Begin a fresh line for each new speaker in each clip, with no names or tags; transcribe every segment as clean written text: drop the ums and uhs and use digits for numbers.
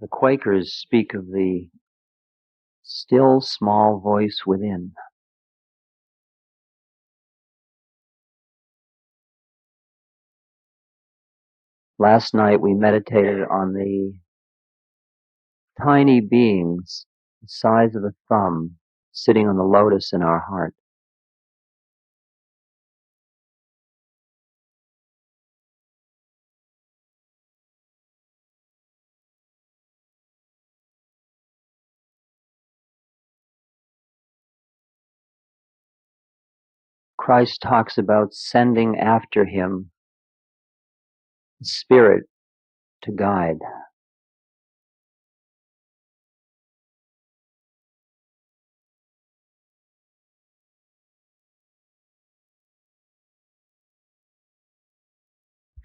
The Quakers speak of the still small voice within. Last night we meditated on the tiny beings the size of a thumb sitting on the lotus in our heart. Christ talks about sending after him the Spirit to guide.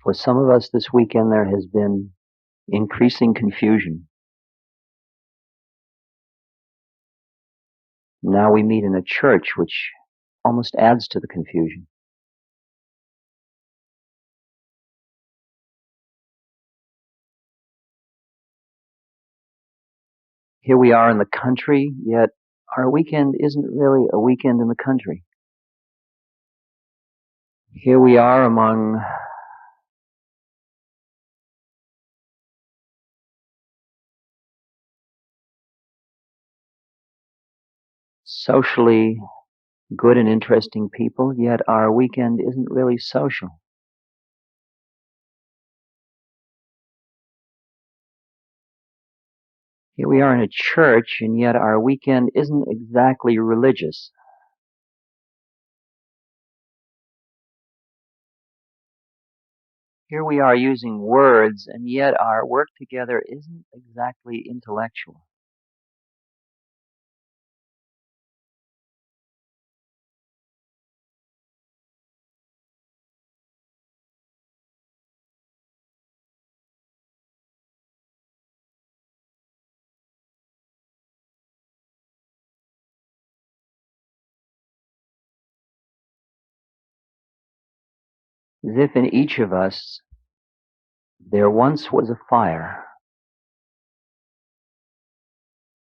For some of us this weekend there has been increasing confusion. Now we meet in a church which almost adds to the confusion. Here we are in the country, yet our weekend isn't really a weekend in the country. Here we are among socially good and interesting people, yet our weekend isn't really social. Here we are in a church, and yet our weekend isn't exactly religious. Here we are using words, and yet our work together isn't exactly intellectual. As if in each of us there once was a fire,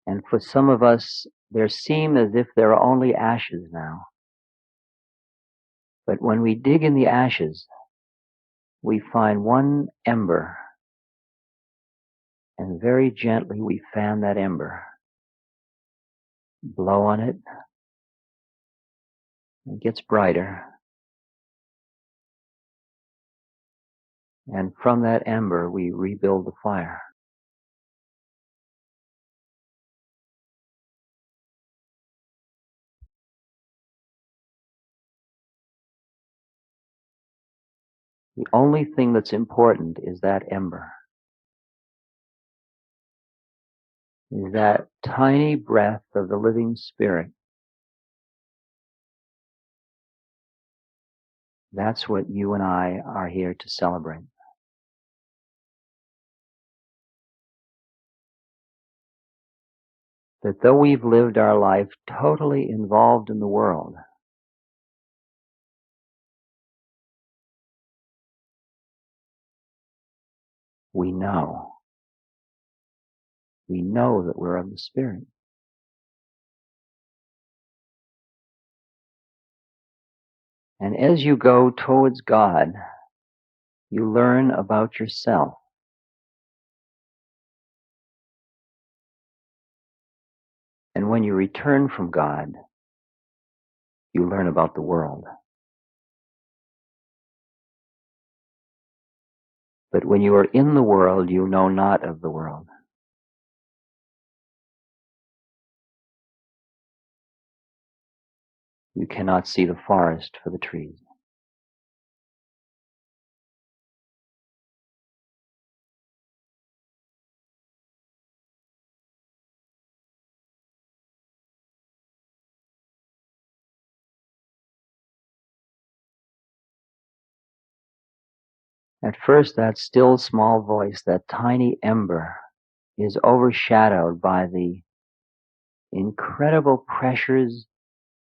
and for some of us there seem as if there are only ashes now. But when we dig in the ashes, we find one ember, and very gently we fan that ember, blow on it, it gets brighter, and from that ember we rebuild the fire. The only thing that's important is that ember, is that tiny breath of the living Spirit. That's what you and I are here to celebrate. That though we've lived our life totally involved in the world, we know that we're of the Spirit. And as you go towards God, you learn about yourself. And when you return from God, you learn about the world. But when you are in the world, you know not of the world. You cannot see the forest for the trees. At first, that still small voice, that tiny ember, is overshadowed by the incredible pressures,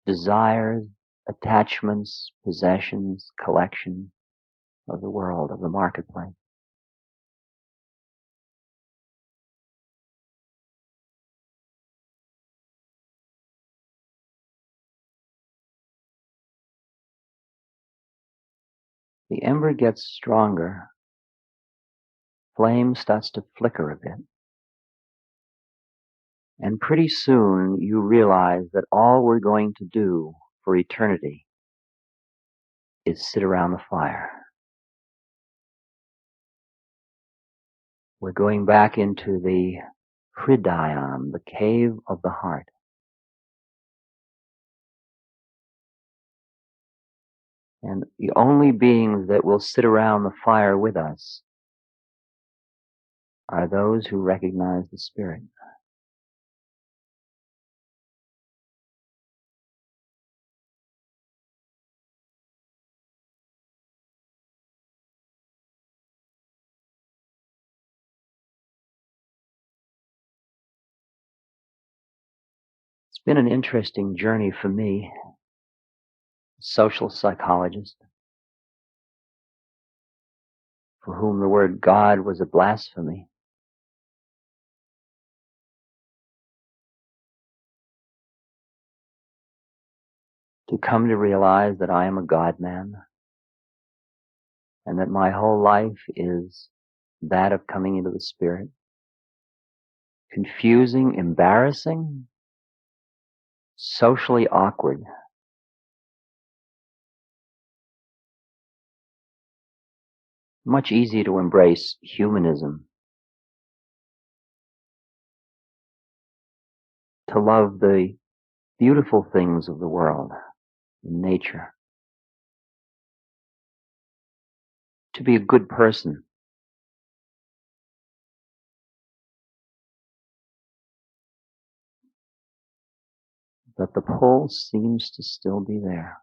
desires, attachments, possessions, collection of the world, of the marketplace. the ember gets stronger, flame starts to flicker a bit. And pretty soon you realize that all we're going to do for eternity is sit around the fire. We're going back into the Hridayam, the cave of the heart. And the only beings that will sit around the fire with us are those who recognize the Spirit. It's been an interesting journey for me, a social psychologist, for whom the word God was a blasphemy. To come to realize that I am a God-man, and that my whole life is that of coming into the Spirit. Confusing, embarrassing, socially awkward. Much easier to embrace humanism, to love the beautiful things of the world, nature, to be a good person. But the pull seems to still be there.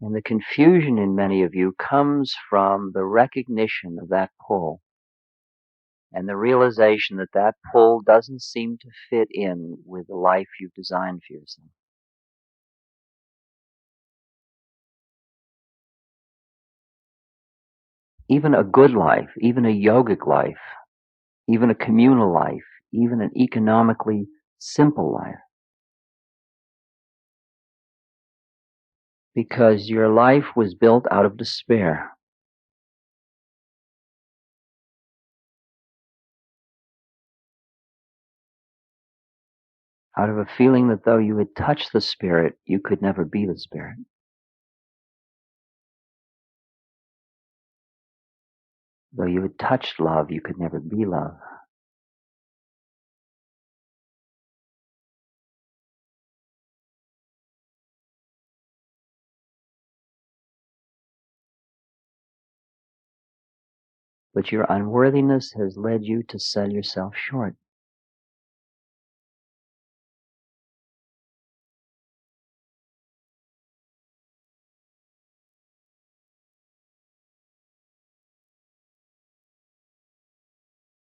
And the confusion in many of you comes from the recognition of that pull and the realization that that pull doesn't seem to fit in with the life you've designed for yourself. Even a good life, even a yogic life, even a communal life, even an economically simple life. Because your life was built out of despair. Out of a feeling that though you had touched the Spirit, you could never be the Spirit. Though you had touched love, you could never be love. But your unworthiness has led you to sell yourself short.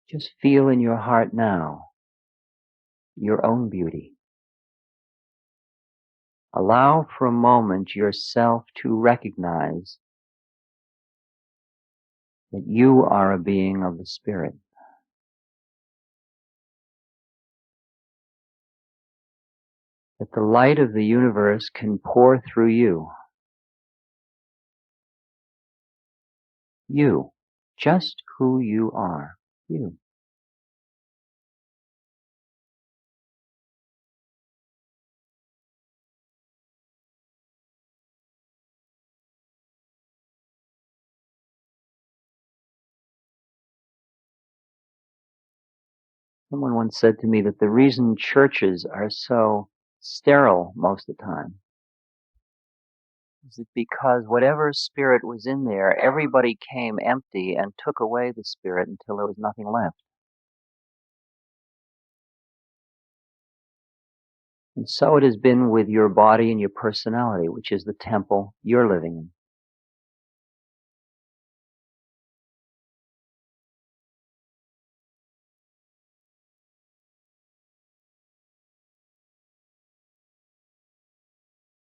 Just feel in your heart now your own beauty. Allow for a moment yourself to recognize that you are a being of the Spirit. That the light of the universe can pour through you. You, just who you are, you. Someone once said to me that the reason churches are so sterile most of the time is it because whatever spirit was in there, everybody came empty and took away the spirit until there was nothing left. And so it has been with your body and your personality, which is the temple you're living in.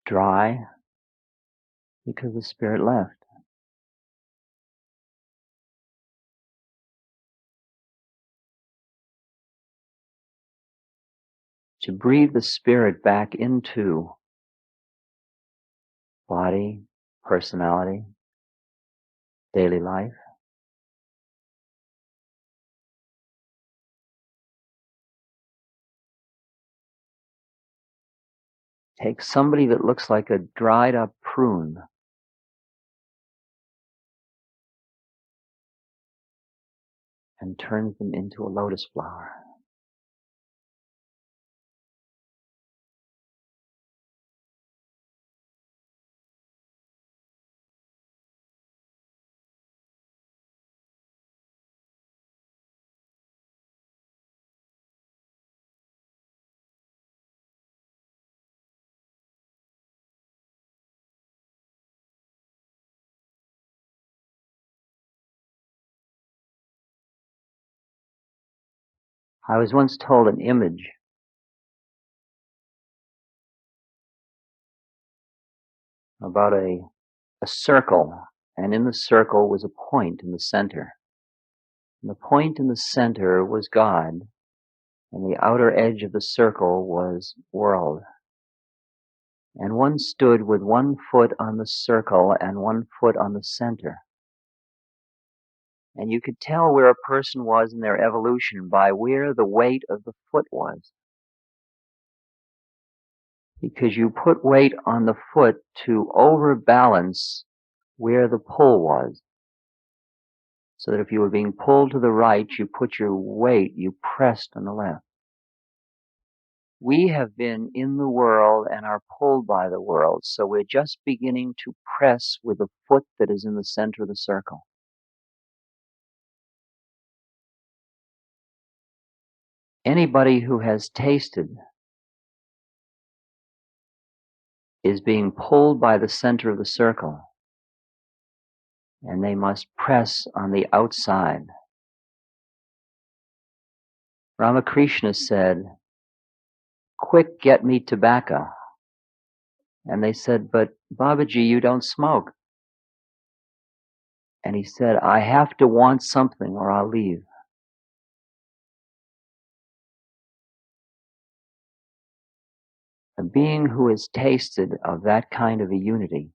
Dry because the spirit left. To breathe the spirit back into body, personality, daily life. Take somebody that looks like a dried up prune and turns them into a lotus flower. I was once told an image about a circle, and in the circle was a point in the center. And the point in the center was God, and the outer edge of the circle was world. And one stood with 1 foot on the circle and 1 foot on the center. And you could tell where a person was in their evolution by where the weight of the foot was. Because you put weight on the foot to overbalance where the pull was. So that if you were being pulled to the right, you put your weight, you pressed on the left. We have been in the world and are pulled by the world, so we're just beginning to press with the foot that is in the center of the circle. Anybody who has tasted is being pulled by the center of the circle, and they must press on the outside. Ramakrishna said, "Quick, get me tobacco." And they said, "But Babaji, you don't smoke." And he said, "I have to want something or I'll leave." A being who has tasted of that kind of a unity,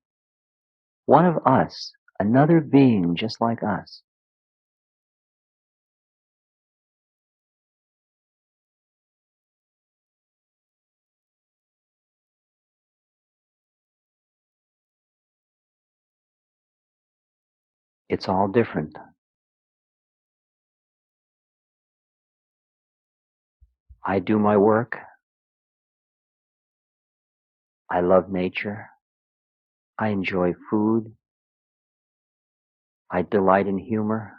one of us, another being just like us, it's all different. I do my work. I love nature. I enjoy food. I delight in humor.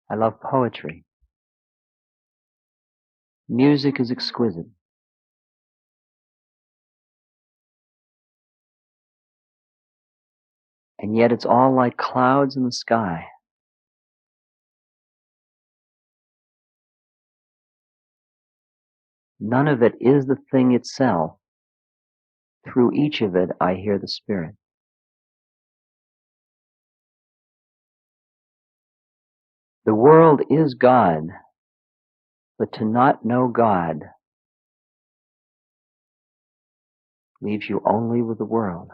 I love poetry. Music is exquisite. And yet it's all like clouds in the sky. None of it is the thing itself. Through each of it, I hear the Spirit. The world is God, but to not know God leaves you only with the world.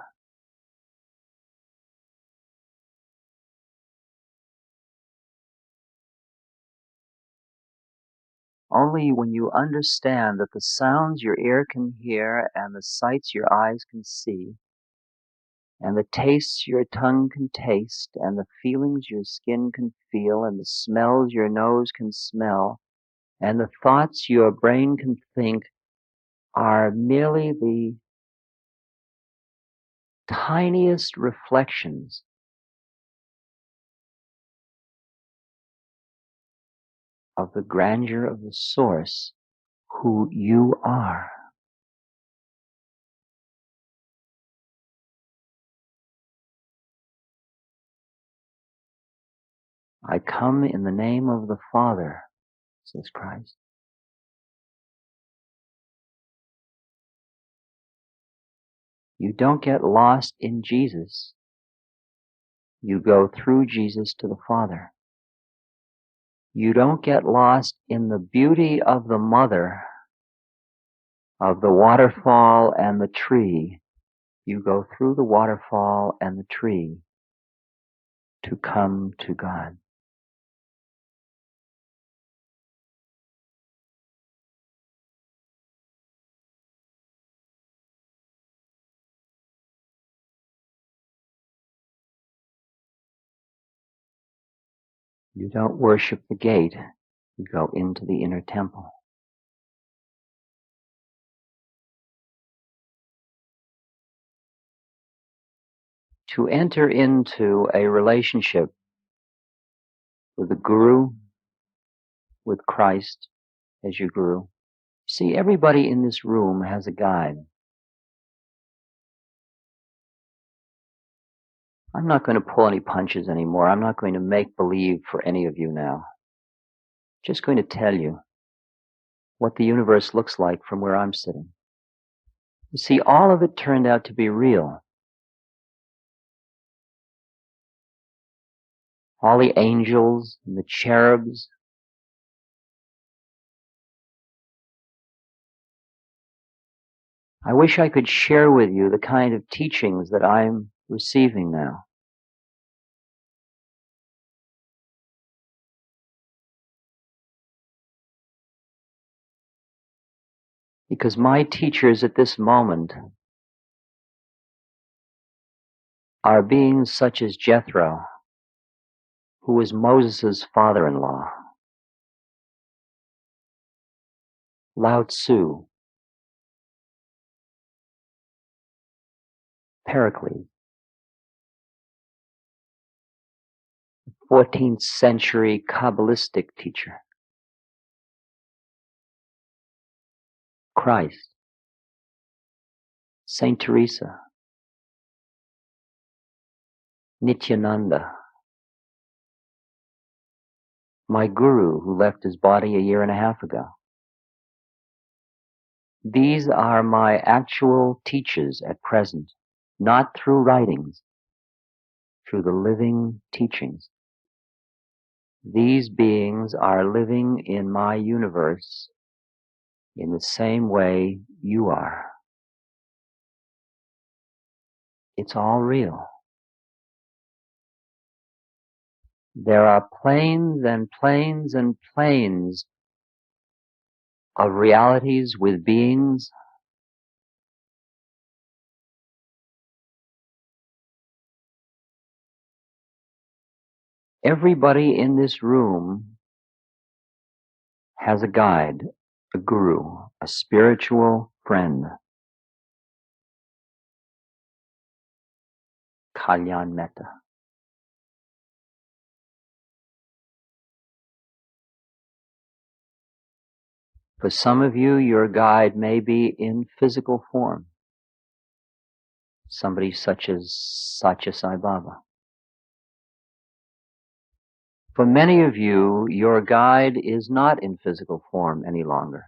Only when you understand that the sounds your ear can hear and the sights your eyes can see and the tastes your tongue can taste and the feelings your skin can feel and the smells your nose can smell and the thoughts your brain can think are merely the tiniest reflections of the grandeur of the Source who you are. I come in the name of the Father, says Christ. You don't get lost in Jesus. You go through Jesus to the Father. You don't get lost in the beauty of the mother, of the waterfall and the tree. you go through the waterfall and the tree to come to God. You don't worship the gate, you go into the inner temple. To enter into a relationship with the Guru, with Christ as your Guru. See, everybody in this room has a guide. I'm not going to pull any punches anymore. I'm not going to make believe for any of you now. Just going to tell you what the universe looks like from where I'm sitting. You see, all of it turned out to be real. All the angels and the cherubs. I wish I could share with you the kind of teachings that I'm receiving now. Because my teachers at this moment are beings such as Jethro, who was Moses' father-in-law, Lao Tzu, Pericles, 14th century Kabbalistic teacher, Christ, Saint Teresa, Nityananda, my guru who left his body a year and a half ago. These are my actual teachers at present, not through writings, through the living teachings. These beings are living in my universe in the same way you are. It's all real. There are planes and planes and planes of realities with beings. Everybody in this room has a guide, a guru, a spiritual friend. Kalyan Metta. For some of you, your guide may be in physical form. Somebody such as Satya Sai Baba. For many of you, your guide is not in physical form any longer.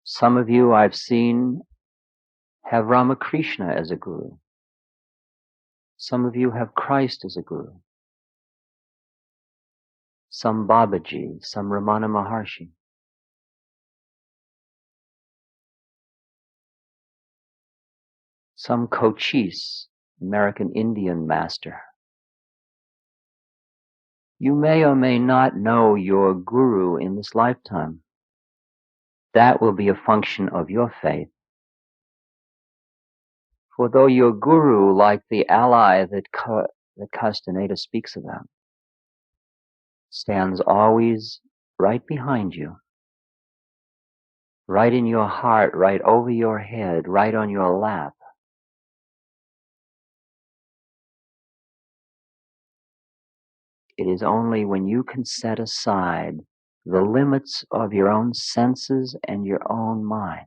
Some of you I've seen have Ramakrishna as a guru. Some of you have Christ as a guru. Some Babaji, some Ramana Maharshi. Some Cochise, American Indian master. You may or may not know your guru in this lifetime. That will be a function of your faith. For though your guru, like the ally that Castaneda speaks about, stands always right behind you, right in your heart, right over your head, right on your lap, it is only when you can set aside the limits of your own senses and your own mind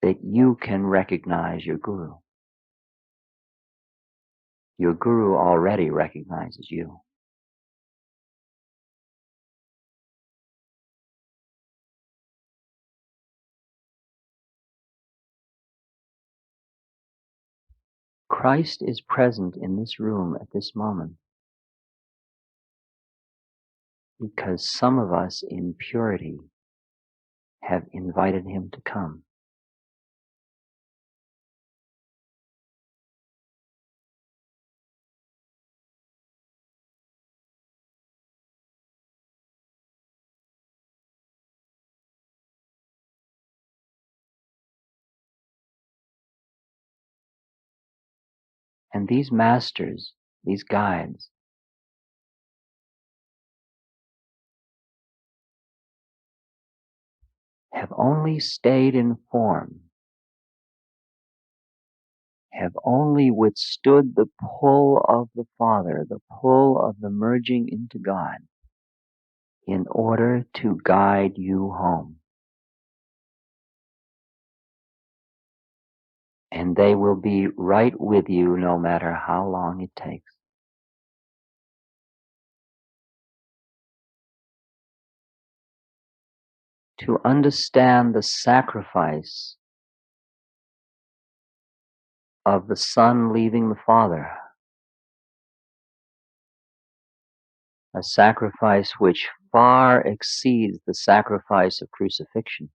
that you can recognize your guru. Your guru already recognizes you. Christ is present in this room at this moment because some of us in purity have invited him to come. And these masters, these guides, have only stayed in form, have only withstood the pull of the Father, the pull of the merging into God, in order to guide you home. And they will be right with you no matter how long it takes. To understand the sacrifice of the Son leaving the Father, a sacrifice which far exceeds the sacrifice of crucifixion.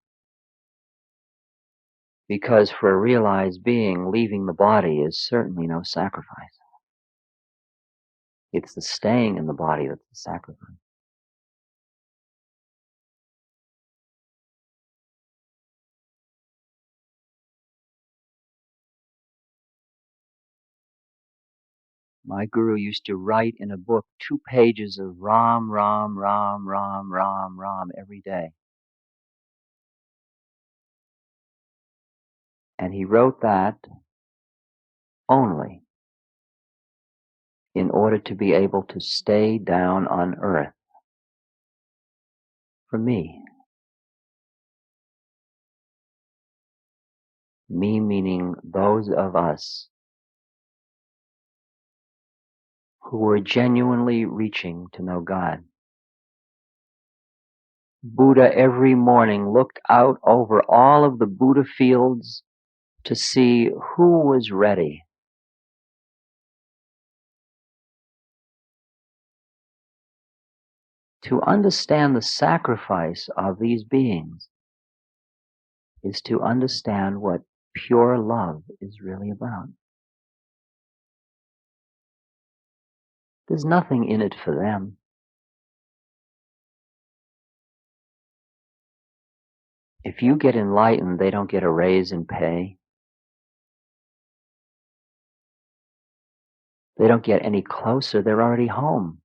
Because for a realized being, leaving the body is certainly no sacrifice. It's the staying in the body that's the sacrifice. My guru used to write in a book 2 pages of Ram, Ram, Ram, Ram, Ram, Ram every day. And he wrote that only in order to be able to stay down on earth for me. Me meaning those of us who were genuinely reaching to know God. Buddha every morning looked out over all of the Buddha fields to see who was ready. To understand the sacrifice of these beings is to understand what pure love is really about. There's nothing in it for them. If you get enlightened, they don't get a raise in pay. They don't get any closer. They're already home.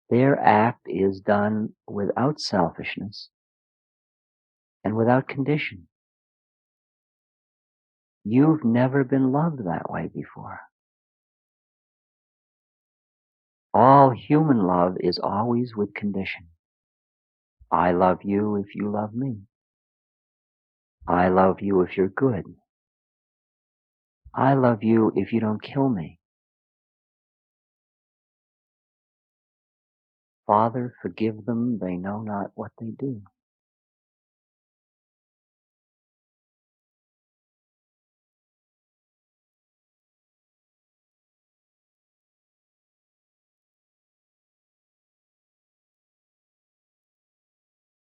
Their act is done without selfishness and without condition. You've never been loved that way before. All human love is always with condition. I love you if you love me. I love you if you're good. I love you if you don't kill me. Father, forgive them, they know not what they do.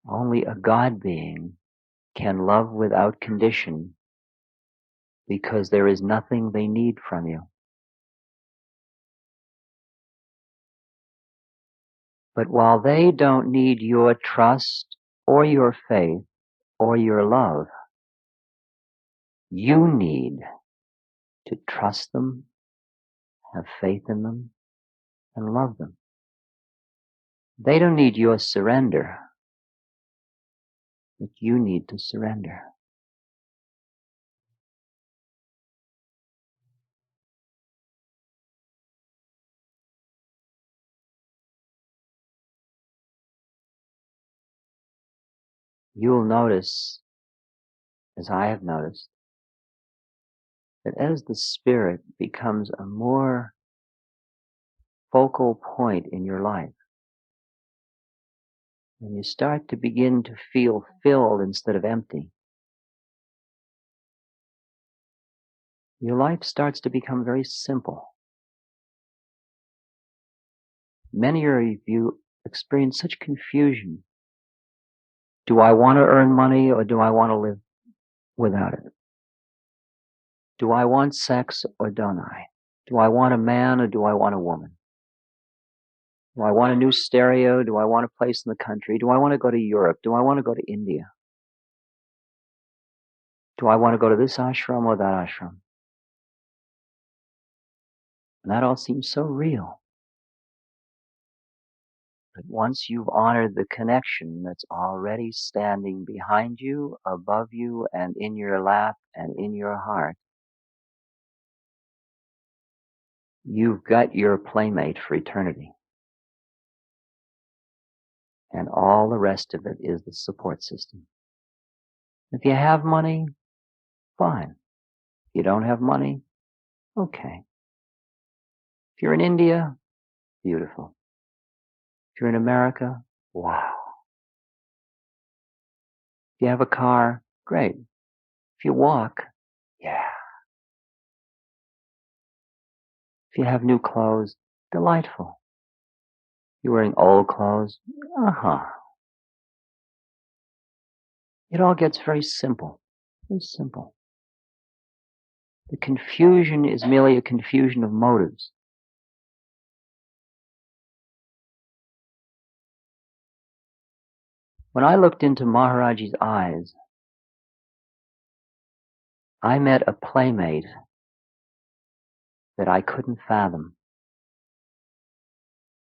Only a God being can love without condition because there is nothing they need from you. But while they don't need your trust or your faith or your love, you need to trust them, have faith in them, and love them. They don't need your surrender, but you need to surrender. You'll notice, as I have noticed, that as the spirit becomes a more focal point in your life, when you start to begin to feel filled instead of empty, your life starts to become very simple. Many of you experience such confusion. Do I want to earn money or do I want to live without it? Do I want sex or don't I? Do I want a man or do I want a woman? Do I want a new stereo? Do I want a place in the country? Do I want to go to Europe? Do I want to go to India? Do I want to go to this ashram or that ashram? And that all seems so real. But once you've honored the connection that's already standing behind you, above you, and in your lap, and in your heart, you've got your playmate for eternity. And all the rest of it is the support system. If you have money, fine. If you don't have money, okay. If you're in India, beautiful. If you're in America, wow. If you have a car, great. If you walk, yeah. If you have new clothes, delightful. You're wearing old clothes, uh-huh. It all gets very simple. Very simple. The confusion is merely a confusion of motives. When I looked into Maharaji's eyes, I met a playmate that I couldn't fathom.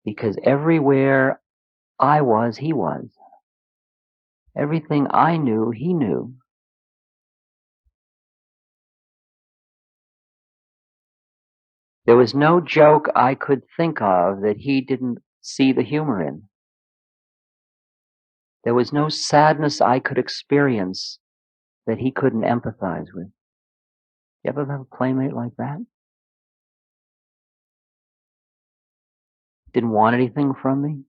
Because everywhere I was, he was. Everything I knew, he knew. There was no joke I could think of that he didn't see the humor in. There was no sadness I could experience that he couldn't empathize with. You ever have a playmate like that? Didn't want anything from me?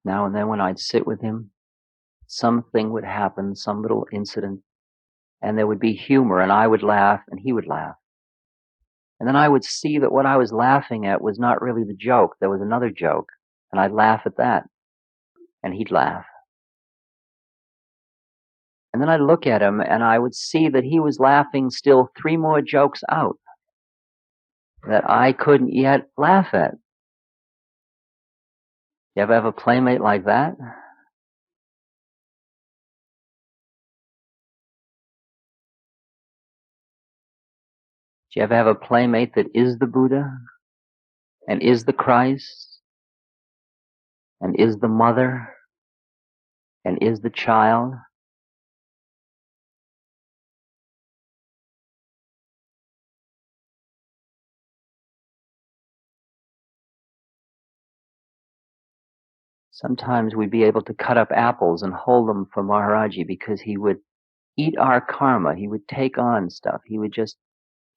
Now and then when I'd sit with him, something would happen, some little incident, and there would be humor, and I would laugh, and he would laugh. And then I would see that what I was laughing at was not really the joke. There was another joke, and I'd laugh at that, and he'd laugh. And then I'd look at him, and I would see that he was laughing still 3 more jokes out that I couldn't yet laugh at. You ever have a playmate like that? Do you ever have a playmate that is the Buddha, and is the Christ, and is the mother, and is the child? Sometimes we'd be able to cut up apples and hold them for Maharaji because he would eat our karma. He would take on stuff. He would just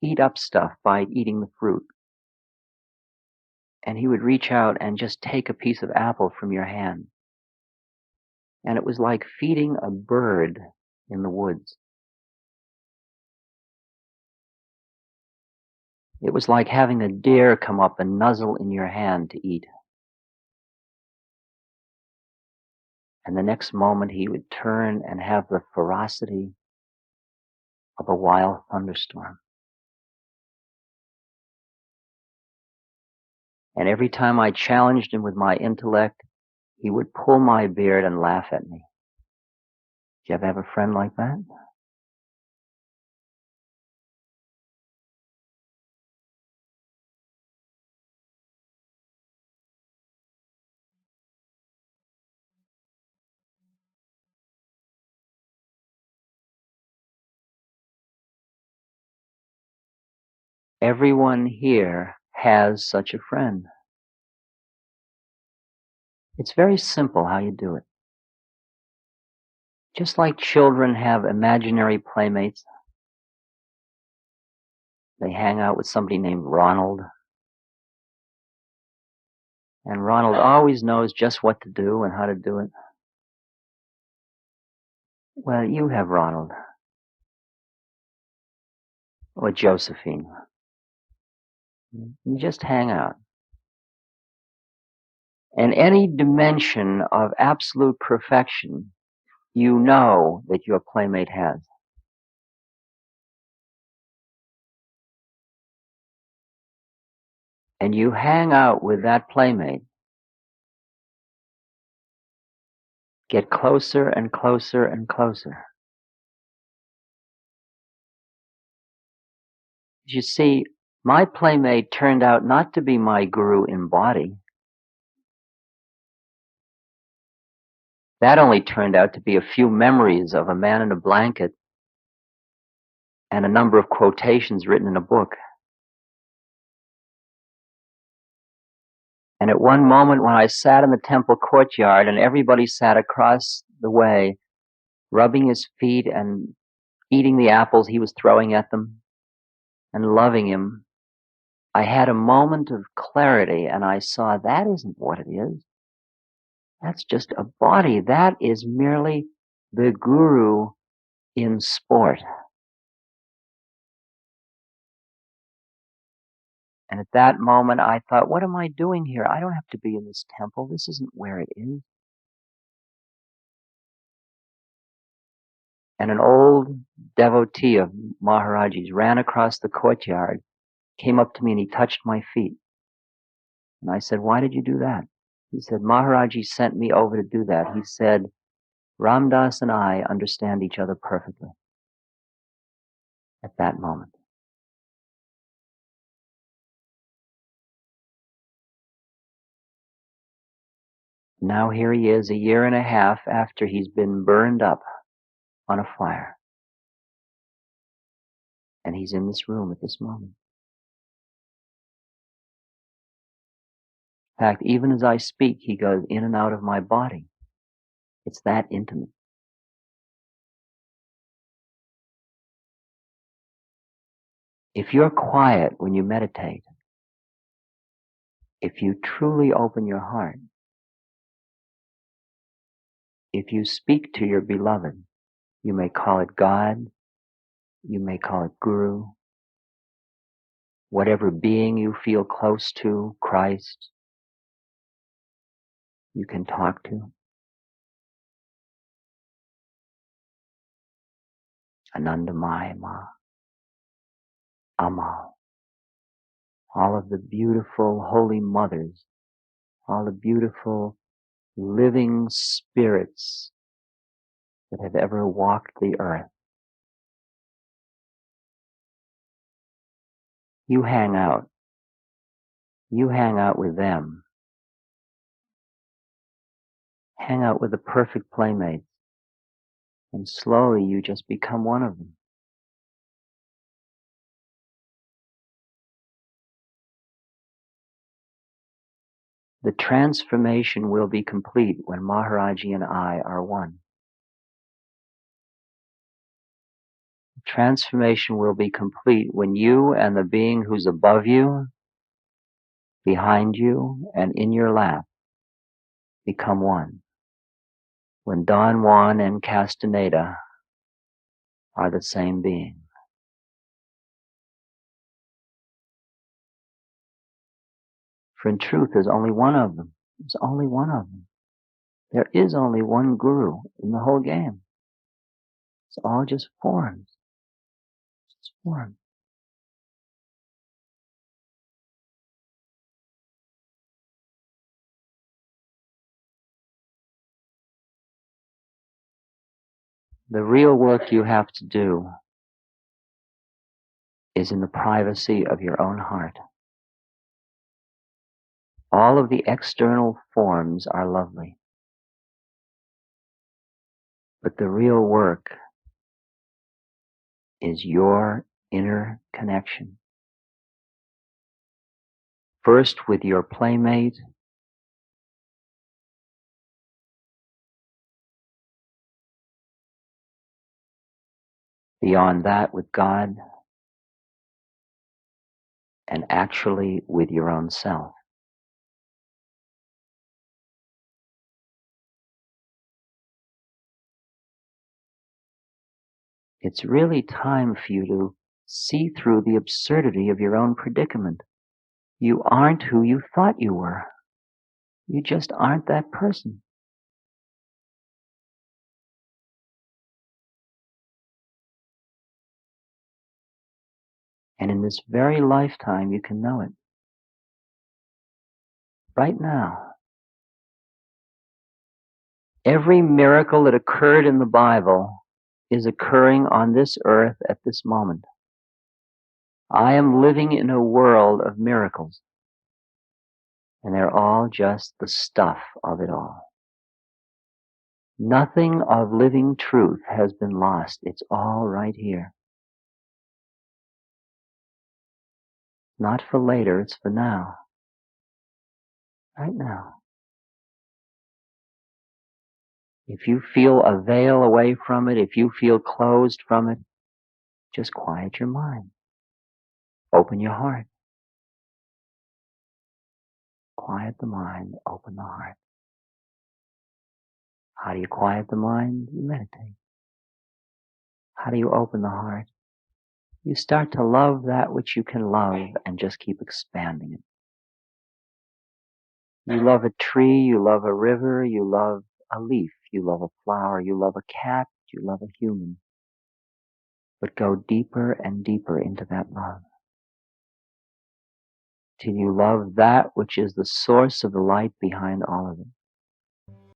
eat up stuff by eating the fruit. And he would reach out and just take a piece of apple from your hand. And it was like feeding a bird in the woods. It was like having a deer come up and nuzzle in your hand to eat. And the next moment he would turn and have the ferocity of a wild thunderstorm. And every time I challenged him with my intellect, he would pull my beard and laugh at me. Do you ever have a friend like that? Everyone here has such a friend. It's very simple how you do it. Just like children have imaginary playmates, they hang out with somebody named Ronald. And Ronald always knows just what to do and how to do it. Well, you have Ronald. Or Josephine. You just hang out. And any dimension of absolute perfection, you know that your playmate has. and you hang out with that playmate, get closer and closer and closer. You see, my playmate turned out not to be my guru in body. That only turned out to be a few memories of a man in a blanket and a number of quotations written in a book. And at one moment when I sat in the temple courtyard and everybody sat across the way, rubbing his feet and eating the apples he was throwing at them and loving him, I had a moment of clarity and I saw that isn't what it is. That's just a body. That is merely the guru in sport. And at that moment I thought, what am I doing here? I don't have to be in this temple. This isn't where it is. And an old devotee of Maharaji's ran across the courtyard, came up to me and he touched my feet. And I said, why did you do that? He said, Maharaji sent me over to do that. He said, Ram Dass and I understand each other perfectly at that moment. Now here he is, a year and a half after he's been burned up on a fire. And he's in this room at this moment. In fact, even as I speak, he goes in and out of my body. It's that intimate. If you're quiet when you meditate, if you truly open your heart, if you speak to your beloved, you may call it God, you may call it Guru, whatever being you feel close to, Christ, you can talk to, Anandamaya Ma, Amal, all of the beautiful holy mothers, all the beautiful living spirits that have ever walked the earth. You hang out with them, hang out with the perfect playmates, and slowly you just become one of them. The transformation will be complete when Maharaji and I are one. The transformation will be complete when you and the being who's above you, behind you, and in your lap become one. When Don Juan and Castaneda are the same being. For in truth, there's only one of them. There's only one of them. There is only one guru in the whole game. It's all just forms. It's forms. The real work you have to do is in the privacy of your own heart. All of the external forms are lovely. But the real work is your inner connection. First with your playmate, beyond that with God, and actually with your own self. It's really time for you to see through the absurdity of your own predicament. You aren't who you thought you were. You just aren't that person. And in this very lifetime, you can know it. right now. Every miracle that occurred in the Bible is occurring on this earth at this moment. I am living in a world of miracles, and they're all just the stuff of it all. Nothing of living truth has been lost. It's all right here. Not for later, it's for now. Right now. If you feel a veil away from it, if you feel closed from it, just quiet your mind. Open your heart. Quiet the mind, open the heart. How do you quiet the mind? You meditate. How do you open the heart? You start to love that which you can love and just keep expanding it. You love a tree, you love a river, you love a leaf, you love a flower, you love a cat, you love a human. But go deeper and deeper into that love, till you love that which is the source of the light behind all of it.